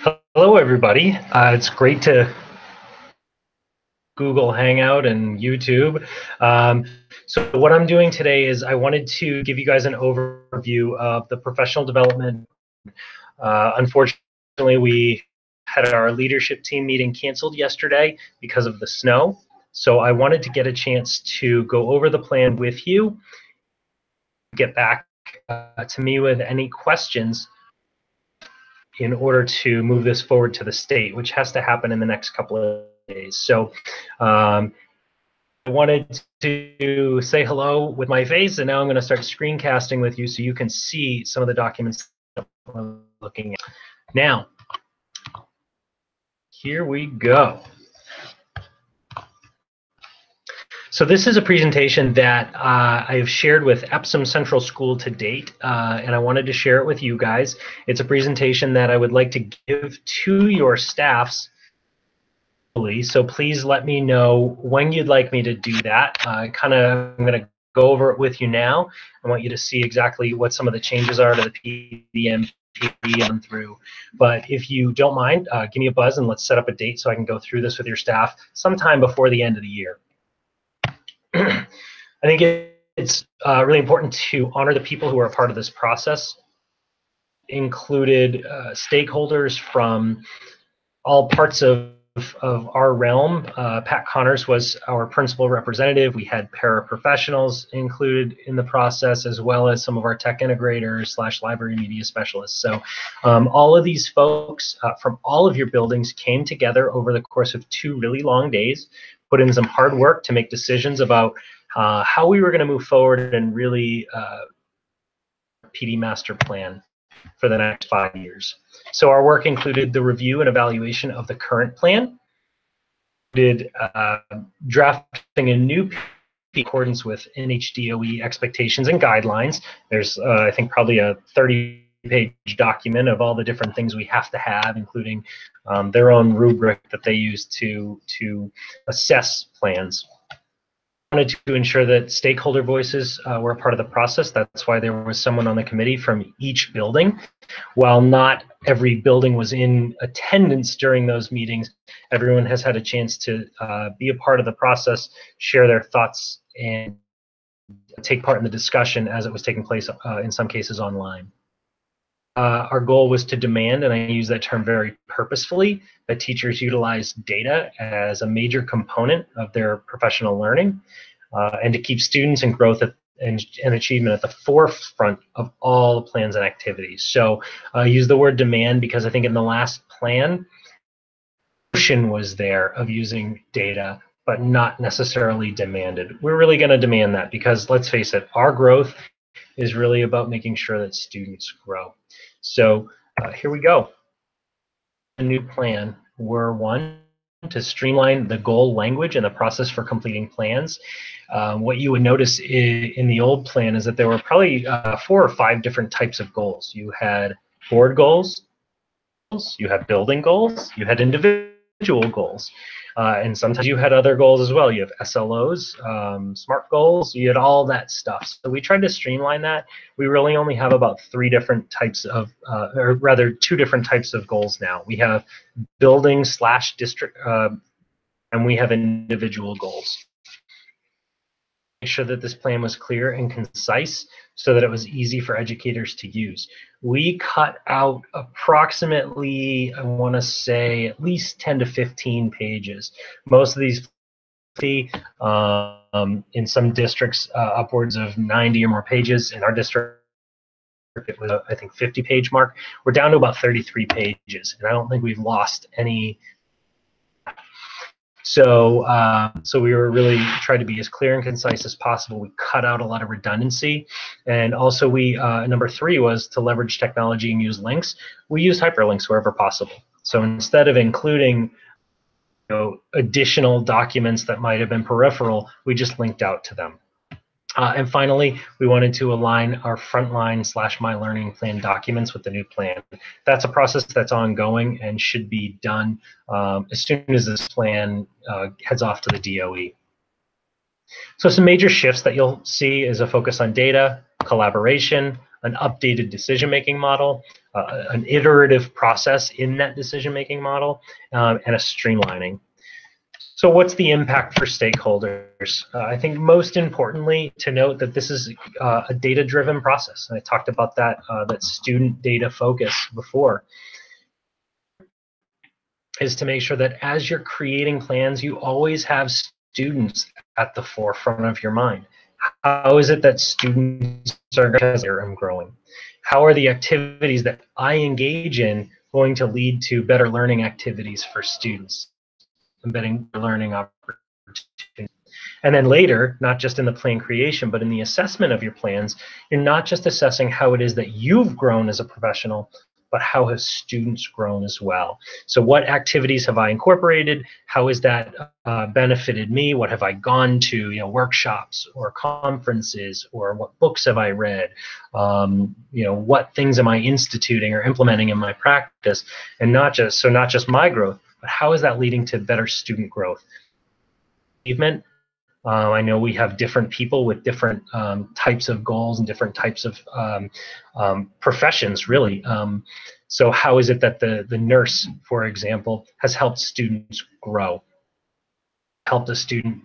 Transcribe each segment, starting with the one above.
Hello, everybody. It's great to Google Hangout and YouTube. Um, so what I'm doing today is I wanted to give you guys an overview of the professional development. Unfortunately, we had our leadership team meeting canceled yesterday because of the snow. So I wanted to get a chance to go over the plan with you, get back to me with any questions in order to move this forward to the state, which has to happen in the next couple of days. So I wanted to say hello with my face, and now I'm going to start screencasting with you so you can see some of the documents that we're looking at. Now, here we go. So this is a presentation that I've shared with Epsom Central School to date, and I wanted to share it with you guys. It's a presentation that I would like to give to your staffs. So please let me know when you'd like me to do that. I'm going to go over it with you now. I want you to see exactly what some of the changes are to the PDMP on through. But if you don't mind, give me a buzz and let's set up a date so I can go through this with your staff sometime before the end of the year. I think it's really important to honor the people who are a part of this process. Included stakeholders from all parts of our realm. Pat Connors was our principal representative. We had paraprofessionals included in the process, as well as some of our tech integrators / library media specialists. So all of these folks from all of your buildings came together over the course of 2 really long days, put in some hard work to make decisions about how we were going to move forward and really PD master plan for the next 5 years. So our work included the review and evaluation of the current plan, did drafting a new in accordance with NHDOE expectations and guidelines. There's, I think, probably a 30-page document of all the different things we have to have, including their own rubric that they use to assess plans. Wanted to ensure that stakeholder voices were a part of the process. That's why there was someone on the committee from each building. While not every building was in attendance during those meetings, everyone has had a chance to be a part of the process, share their thoughts, and take part in the discussion as it was taking place in some cases online. Our goal was to demand, and I use that term very purposefully, that teachers utilize data as a major component of their professional learning, and to keep students and growth and achievement at the forefront of all plans and activities. So I use the word demand because I think in the last plan, notion was there of using data, but not necessarily demanded. We're really going to demand that because, let's face it, our growth is really about making sure that students grow. So here we go. A new plan. We're one, to streamline the goal language and the process for completing plans. What you would notice in the old plan is that there were probably 4 or 5 different types of goals. You had board goals, you had building goals, you had individual goals. And sometimes you had other goals as well. You have SLOs, SMART goals, you had all that stuff. So we tried to streamline that. We really only have about 3 different types of, or rather 2 different types of goals now. We have building / district, and we have individual goals. Make sure that this plan was clear and concise so that it was easy for educators to use. We cut out approximately, I want to say, at least 10 to 15 pages. Most of these, in some districts, upwards of 90 or more pages. In our district, it was, I think, 50-page mark. We're down to about 33 pages, and I don't think we've lost any. So, so we were really trying to be as clear and concise as possible. We cut out a lot of redundancy, and also we number 3 was to leverage technology and use links. We use hyperlinks wherever possible. So instead of including additional documents that might have been peripheral, we just linked out to them. And finally, we wanted to align our frontline / My Learning Plan documents with the new plan. That's a process that's ongoing and should be done as soon as this plan heads off to the DOE. So some major shifts that you'll see is a focus on data, collaboration, an updated decision-making model, an iterative process in that decision-making model, and a streamlining. So what's the impact for stakeholders? I think most importantly to note that this is a data-driven process. And I talked about that, that student data focus before, is to make sure that as you're creating plans, you always have students at the forefront of your mind. How is it that students are growing? How are the activities that I engage in going to lead to better learning activities for students, embedding learning opportunities? And then later, not just in the plan creation, but in the assessment of your plans, you're not just assessing how it is that you've grown as a professional, but how have students grown as well? So what activities have I incorporated? How has that benefited me? What have I gone to, workshops or conferences, or what books have I read? What things am I instituting or implementing in my practice? And not just my growth, but how is that leading to better student growth? Achievement. I know we have different people with different types of goals and different types of professions, really. So how is it that the nurse, for example, has helped students grow, helped a student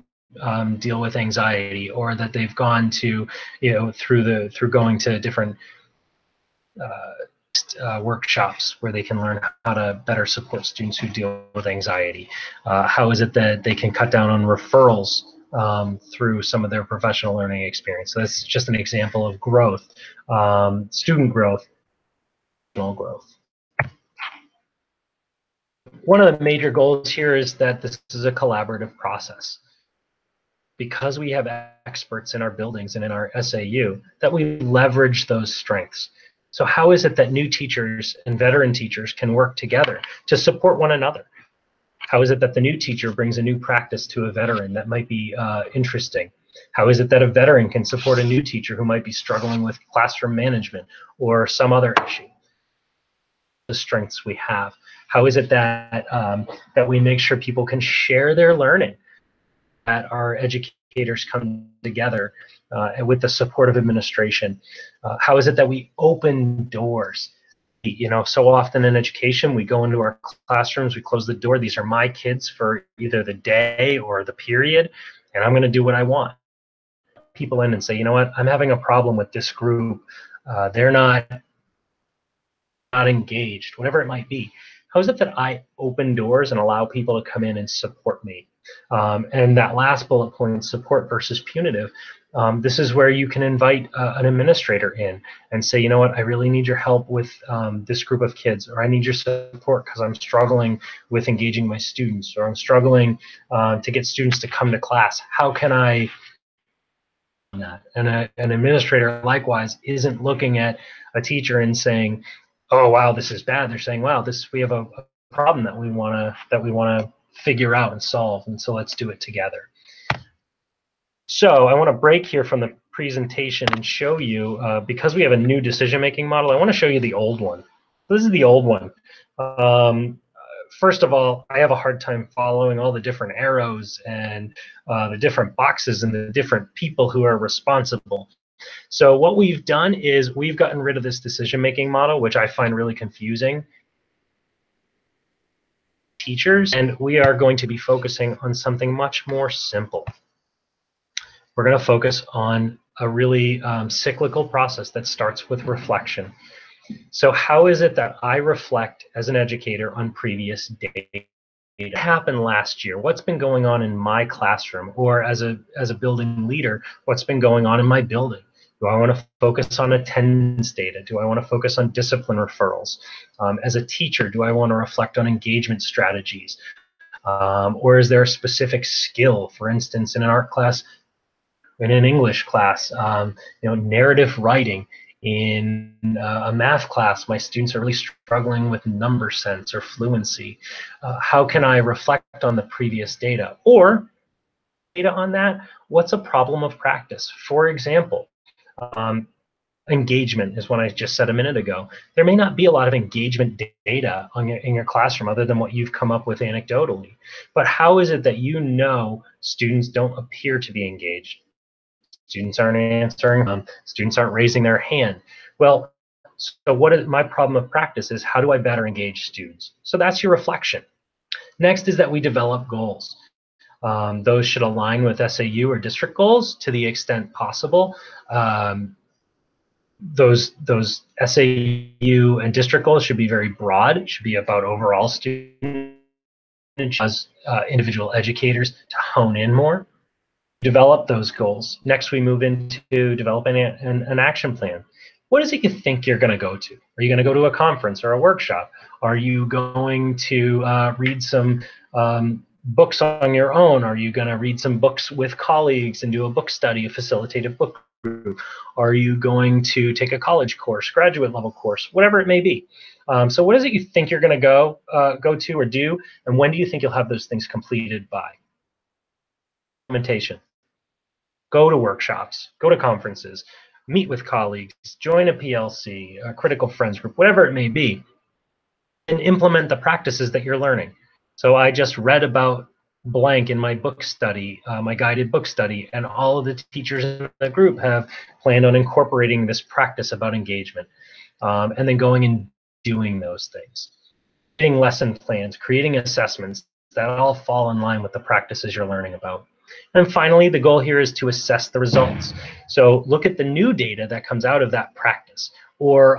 deal with anxiety, or that they've gone to, through going to different workshops where they can learn how to better support students who deal with anxiety? How is it that they can cut down on referrals through some of their professional learning experience? So that's just an example of growth, student growth, professional growth. One of the major goals here is that this is a collaborative process. Because we have experts in our buildings and in our SAU, that we leverage those strengths. So how is it that new teachers and veteran teachers can work together to support one another? How is it that the new teacher brings a new practice to a veteran that might be interesting? How is it that a veteran can support a new teacher who might be struggling with classroom management or some other issue? The strengths we have. How is it that that we make sure people can share their learning, that our educators come together and with the support of administration? How is it that we open doors? So often in education, we go into our classrooms, we close the door. These are my kids for either the day or the period, and I'm going to do what I want. People in and say, you know what, I'm having a problem with this group. They're not engaged, whatever it might be. How is it that I open doors and allow people to come in and support me? And that last bullet point, support versus punitive, this is where you can invite an administrator in and say, you know what, I really need your help with this group of kids, or I need your support because I'm struggling with engaging my students, or I'm struggling to get students to come to class. How can I do that? And an administrator likewise isn't looking at a teacher and saying, oh wow, this is bad. They're saying, wow, we have a problem that we want to figure out and solve, and so let's do it together. So I want to break here from the presentation and show you, because we have a new decision-making model, I want to show you the old one. This is the old one. First of all, I have a hard time following all the different arrows and the different boxes and the different people who are responsible. So what we've done is we've gotten rid of this decision-making model, which I find really confusing. Teachers, and we are going to be focusing on something much more simple. We're going to focus on a really cyclical process that starts with reflection. So how is it that I reflect as an educator on previous data? What happened last year? What's been going on in my classroom? Or as a building leader, what's been going on in my building? Do I want to focus on attendance data? Do I want to focus on discipline referrals? As a teacher, do I want to reflect on engagement strategies? Or is there a specific skill? For instance, in an art class, in an English class, narrative writing. In a math class, my students are really struggling with number sense or fluency. How can I reflect on the previous data? Or data on that, what's a problem of practice? For example, engagement is what I just said a minute ago. There may not be a lot of engagement data in your classroom other than what you've come up with anecdotally. But how is it that students don't appear to be engaged? Students aren't answering, students aren't raising their hand. Well, So what is my problem of practice is how do I better engage students? So that's your reflection. Next is that we develop goals. Those should align with SAU or district goals to the extent possible. Those SAU and district goals should be very broad. It should be about overall student as individual educators to hone in more, develop those goals. Next, we move into developing an action plan. What is it you think you're going to go to? Are you going to go to a conference or a workshop? Are you going to read some books on your own? Are you going to read some books with colleagues and do a book study, a facilitative book group? Are you going to take a college course, graduate level course, whatever it may be? So what is it you think you're going to go to or do, and when do you think you'll have those things completed by? Implementation. Go to workshops, go to conferences, meet with colleagues, join a PLC, a critical friends group, whatever it may be, and implement the practices that you're learning. So I just read about blank in my book study, my guided book study, and all of the teachers in the group have planned on incorporating this practice about engagement, and then going and doing those things. Creating lesson plans, creating assessments that all fall in line with the practices you're learning about. And finally, the goal here is to assess the results. So look at the new data that comes out of that practice. Or,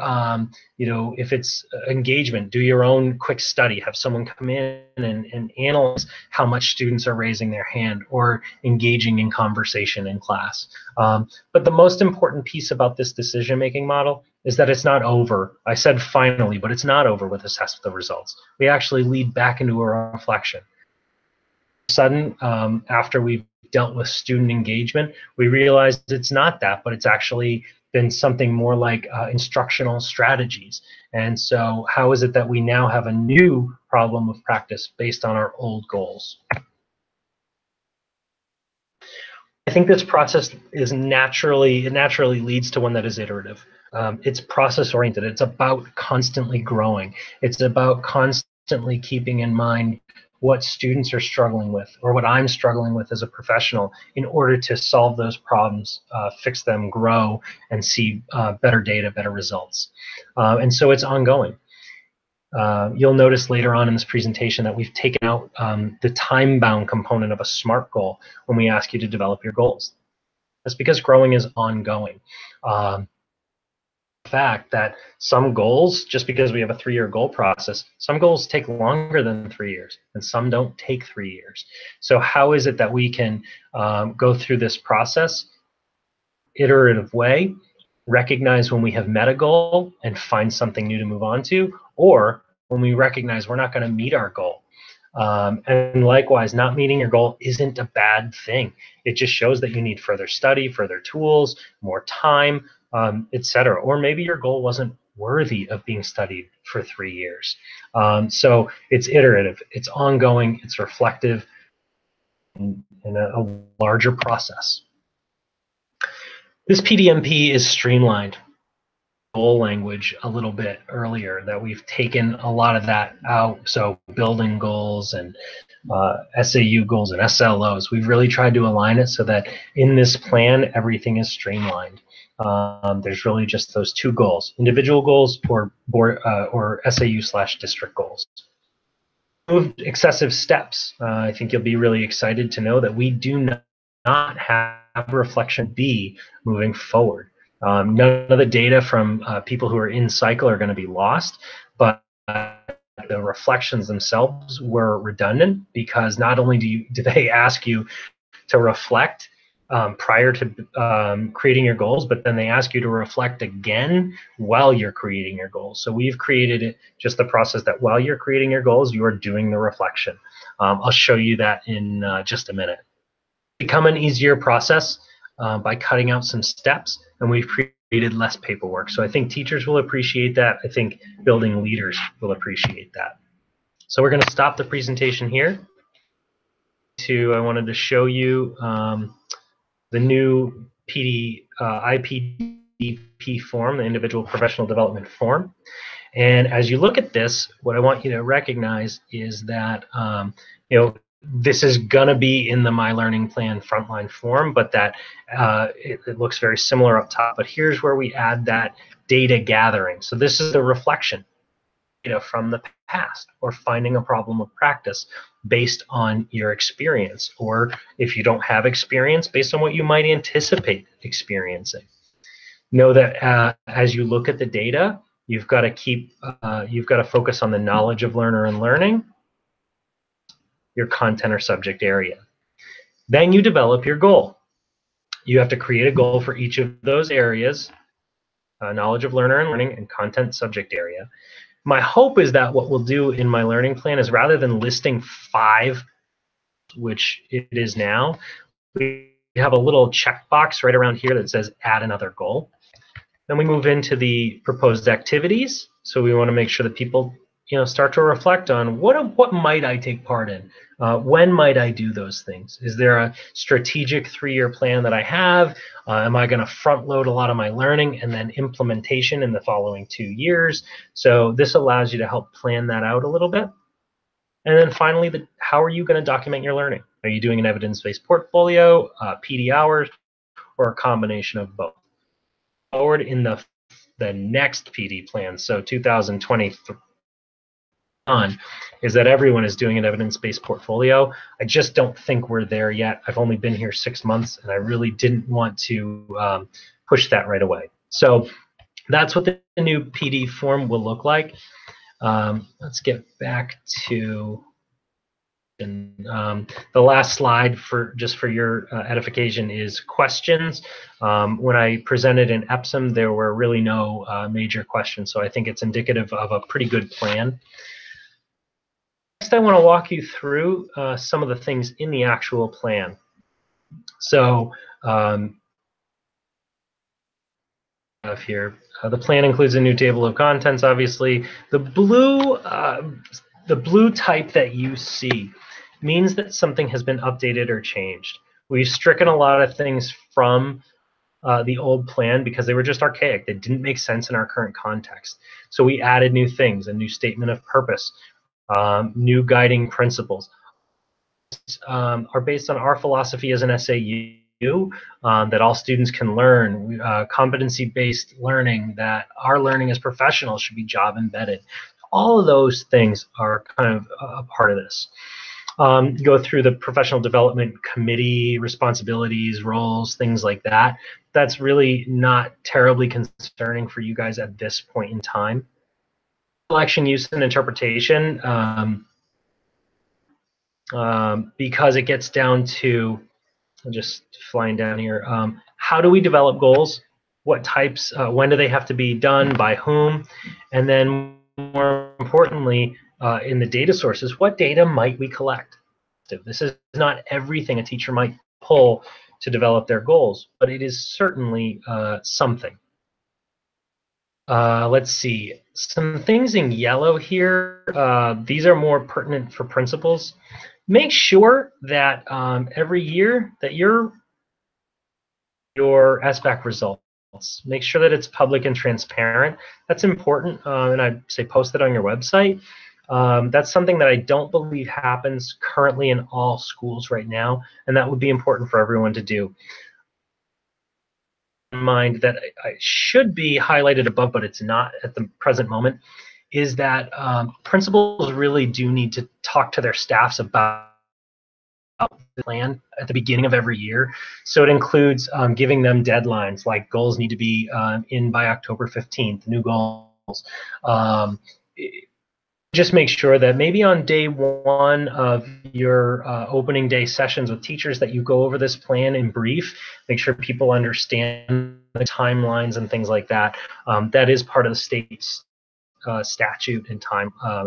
if it's engagement, do your own quick study. Have someone come in and analyze how much students are raising their hand or engaging in conversation in class. But the most important piece about this decision-making model is that it's not over. I said finally, but it's not over with assess the results. We actually lead back into a reflection. Sudden, after we've dealt with student engagement, we realized it's not that, but it's actually been something more like instructional strategies. And so how is it that we now have a new problem of practice based on our old goals? I think this process is naturally leads to one that is iterative. It's process oriented. It's about constantly growing. It's about constantly keeping in mind what students are struggling with or what I'm struggling with as a professional in order to solve those problems, fix them, grow, and see better data, better results. And so it's ongoing. You'll notice later on in this presentation that we've taken out the time-bound component of a SMART goal when we ask you to develop your goals. That's because growing is ongoing. Fact that some goals, just because we have a 3-year goal process, some goals take longer than 3 years and some don't take 3 years. So how is it that we can go through this process iterative way, recognize when we have met a goal and find something new to move on to, or when we recognize we're not going to meet our goal. And likewise, not meeting your goal isn't a bad thing. It just shows that you need further study, further tools, more time, etc. Or maybe your goal wasn't worthy of being studied for 3 years. So it's iterative, it's ongoing, it's reflective in a larger process. This PDMP is streamlined. Goal language a little bit earlier, that we've taken a lot of that out. So building goals and SAU goals and SLOs, we've really tried to align it so that in this plan everything is streamlined. There's really just those two goals: individual goals or SAU/district goals. Moved excessive steps. I think you'll be really excited to know that we do not have reflection B moving forward. None of the data from people who are in cycle are going to be lost, but the reflections themselves were redundant, because not only do they ask you to reflect prior to creating your goals, but then they ask you to reflect again while you're creating your goals. So we've created just the process that while you're creating your goals, you are doing the reflection. I'll show you that in just a minute. Become an easier process by cutting out some steps, and we've created less paperwork. So I think teachers will appreciate that. I think building leaders will appreciate that. So we're going to stop the presentation here. I wanted to show you the new IPDP form, the Individual Professional Development Form. And as you look at this, what I want you to recognize is that this is going to be in the My Learning Plan frontline form, but that it looks very similar up top. But here's where we add that data gathering. So this is the reflection data from the past, or finding a problem of practice based on your experience, or if you don't have experience, based on what you might anticipate experiencing. Know that as you look at the data, you've got to focus on the knowledge of learner and learning, your content or subject area. Then you develop your goal. You have to create a goal for each of those areas, knowledge of learner and learning, and content subject area. My hope is that what we'll do in my learning plan is, rather than listing 5, which it is now, we have a little checkbox right around here that says add another goal. Then we move into the proposed activities. So we want to make sure that people, start to reflect on what might I take part in? When might I do those things? Is there a strategic 3-year plan that I have? Am I going to front load a lot of my learning and then implementation in the following 2 years? So this allows you to help plan that out a little bit. And then finally, how are you going to document your learning? Are you doing an evidence-based portfolio, PD hours, or a combination of both? Forward in the next PD plan, so 2023 on, is that everyone is doing an evidence-based portfolio. I just don't think we're there yet. I've only been here 6 months, and I really didn't want to push that right away. So that's what the new PD form will look like. Let's get back to the last slide for your edification is questions. When I presented in Epsom, there were really no major questions, so I think it's indicative of a pretty good plan. Next, I want to walk you through some of the things in the actual plan. So here, the plan includes a new table of contents. Obviously, the blue type that you see means that something has been updated or changed. We've stricken a lot of things from the old plan because they were just archaic. They didn't make sense in our current context. So we added new things, a new statement of purpose, new guiding principles. Are based on our philosophy as an SAU, that all students can learn, competency-based learning, that our learning as professionals should be job embedded. All of those things are kind of a part of this. Go through the professional development committee responsibilities, roles, things like that. That's really not terribly concerning for you guys at this point in time. Selection, use, and interpretation, because it gets down to, I'm just flying down here, how do we develop goals? What types, when do they have to be done, by whom? And then more importantly, in the data sources, what data might we collect? This is not everything a teacher might pull to develop their goals, but it is certainly something. Let's see, some things in yellow here. These are more pertinent for principals. Make sure that every year that your SBAC results, make sure that it's public and transparent. That's important, and I'd say post it on your website. That's something that I don't believe happens currently in all schools right now, and that would be important for everyone to do. In mind that I should be highlighted above, but it's not at the present moment, is that principals really do need to talk to their staffs about the plan at the beginning of every year. So it includes giving them deadlines, like goals need to be in by October 15th, new goals. Just make sure that maybe on day 1 of your opening day sessions with teachers that you go over this plan in brief. Make sure people understand the timelines and things like that. That is part of the state's statute and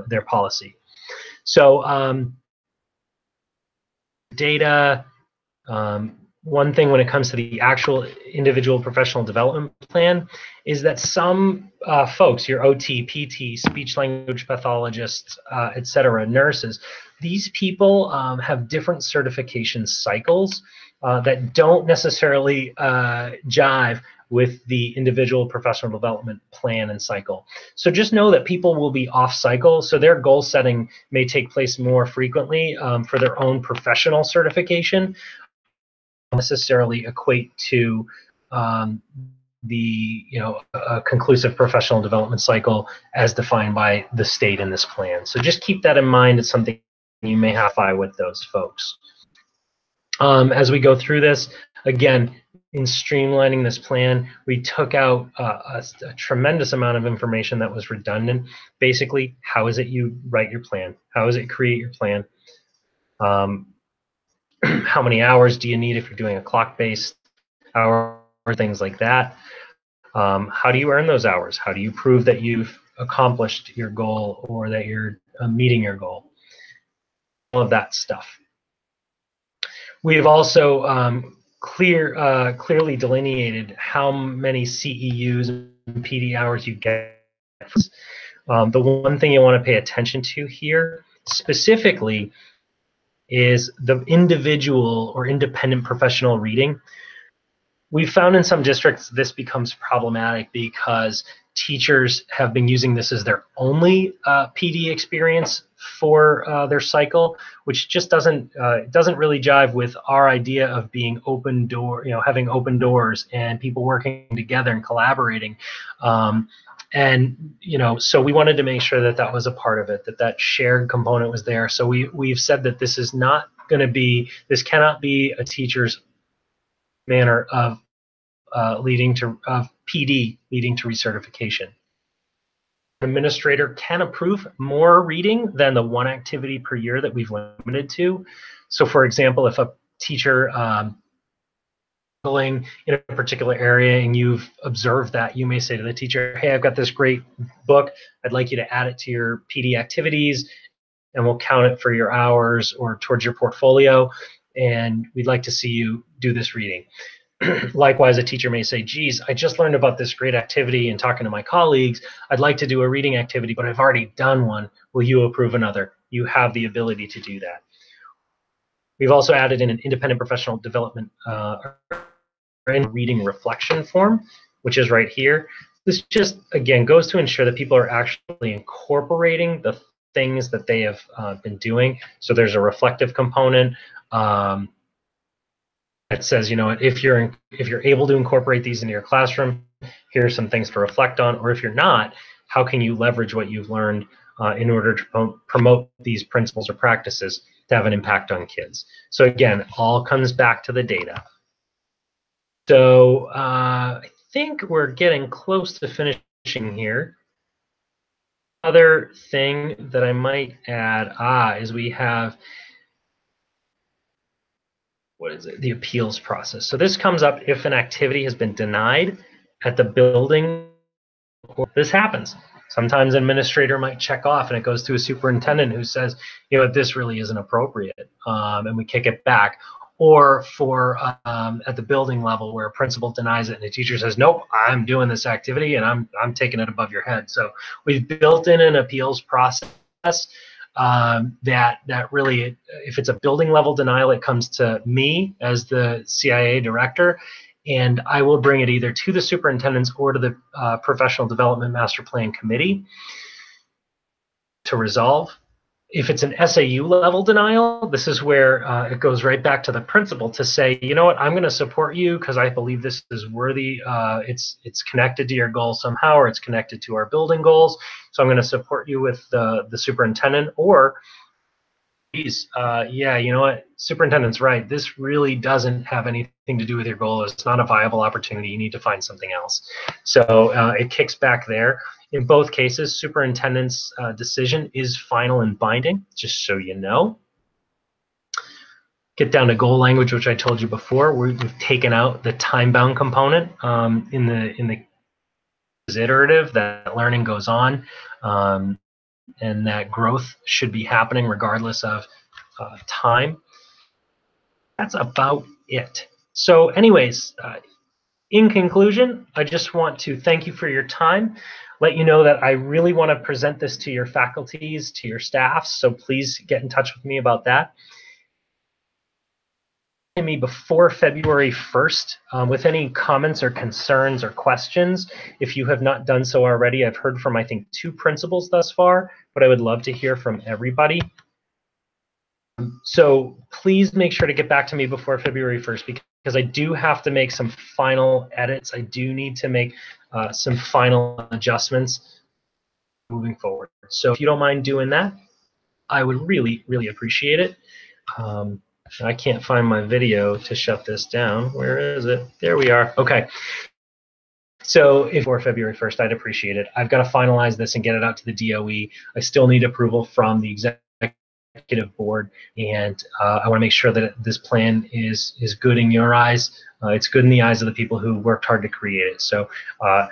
their policy. So data, one thing when it comes to the actual individual professional development plan is that some folks, your OT, PT, speech language pathologists, etc., nurses, these people have different certification cycles that don't necessarily jive with the individual professional development plan and cycle. So just know that people will be off cycle, so their goal setting may take place more frequently for their own professional certification, necessarily equate to the a conclusive professional development cycle as defined by the state in this plan. So just keep that in mind. It's something you may have to fight with those folks. As we go through this, again, in streamlining this plan, we took out a tremendous amount of information that was redundant. Basically, how is it you write your plan? How is it create your plan? How many hours do you need if you're doing a clock-based hour, things like that? How do you earn those hours? How do you prove that you've accomplished your goal or that you're meeting your goal? All of that stuff. We've also clearly delineated how many CEUs and PD hours you get. The one thing you want to pay attention to here specifically is the individual or independent professional reading. We've found in some districts this becomes problematic because teachers have been using this as their only PD experience for their cycle, which just doesn't really jive with our idea of being open door, having open doors and people working together and collaborating. So we wanted to make sure that that was a part of it, that shared component was there. So we've said that this is not going to be, this cannot be a teacher's manner of PD leading to recertification. Administrator can approve more reading than the one activity per year that we've limited to. So for example, if a teacher in a particular area and you've observed that, you may say to the teacher, hey, I've got this great book, I'd like you to add it to your PD activities and we'll count it for your hours or towards your portfolio, and we'd like to see you do this reading. Likewise, a teacher may say, geez, I just learned about this great activity and talking to my colleagues, I'd like to do a reading activity, but I've already done one. Will you approve another? You have the ability to do that. We've also added in an independent professional development reading reflection form, which is right here. This just, again, goes to ensure that people are actually incorporating the things that they have been doing. So there's a reflective component. It says, if you're able to incorporate these into your classroom, here are some things to reflect on, or if you're not, how can you leverage what you've learned in order to promote these principles or practices to have an impact on kids. So again, all comes back to the data. So I think we're getting close to finishing here. Other thing that I might add is we have, what is it? The appeals process. So this comes up if an activity has been denied at the building. This happens. Sometimes an administrator might check off and it goes to a superintendent who says, this really isn't appropriate, and we kick it back. Or for at the building level where a principal denies it and the teacher says, nope, I'm doing this activity and I'm taking it above your head. So we've built in an appeals process that really, if it's a building level denial, it comes to me as the CIA director, and I will bring it either to the superintendents or to the professional development master plan committee to resolve. If it's an SAU level denial, this is where it goes right back to the principal to say, you know what, I'm going to support you because I believe this is worthy. It's connected to your goals somehow, or it's connected to our building goals. So I'm going to support you with the superintendent. Or, geez, yeah, you know what, superintendent's right. This really doesn't have anything to do with your goal. It's not a viable opportunity. You need to find something else. So it kicks back there. In both cases, superintendent's decision is final and binding, just so you know. Get down to goal language, which I told you before. We've taken out the time-bound component in the iterative, that learning goes on, and that growth should be happening regardless of time. That's about it. So anyways, in conclusion, I just want to thank you for your time. Let you know that I really want to present this to your faculties, to your staffs, so please get in touch with me about that. Me before February 1st with any comments or concerns or questions. If you have not done so already, I've heard from, I think, 2 principals thus far, but I would love to hear from everybody. So please make sure to get back to me before February 1st, because because I do have to make some final edits. I do need to make some final adjustments moving forward. So if you don't mind doing that, I would really, really appreciate it. I can't find my video to shut this down. Where is it? There we are. Okay. So if for February 1st, I'd appreciate it. I've got to finalize this and get it out to the DOE. I still need approval from the executive board, and I want to make sure that this plan is good in your eyes. It's good in the eyes of the people who worked hard to create it. So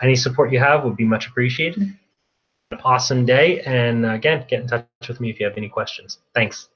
any support you have would be much appreciated. An awesome day, and again, get in touch with me if you have any questions. Thanks.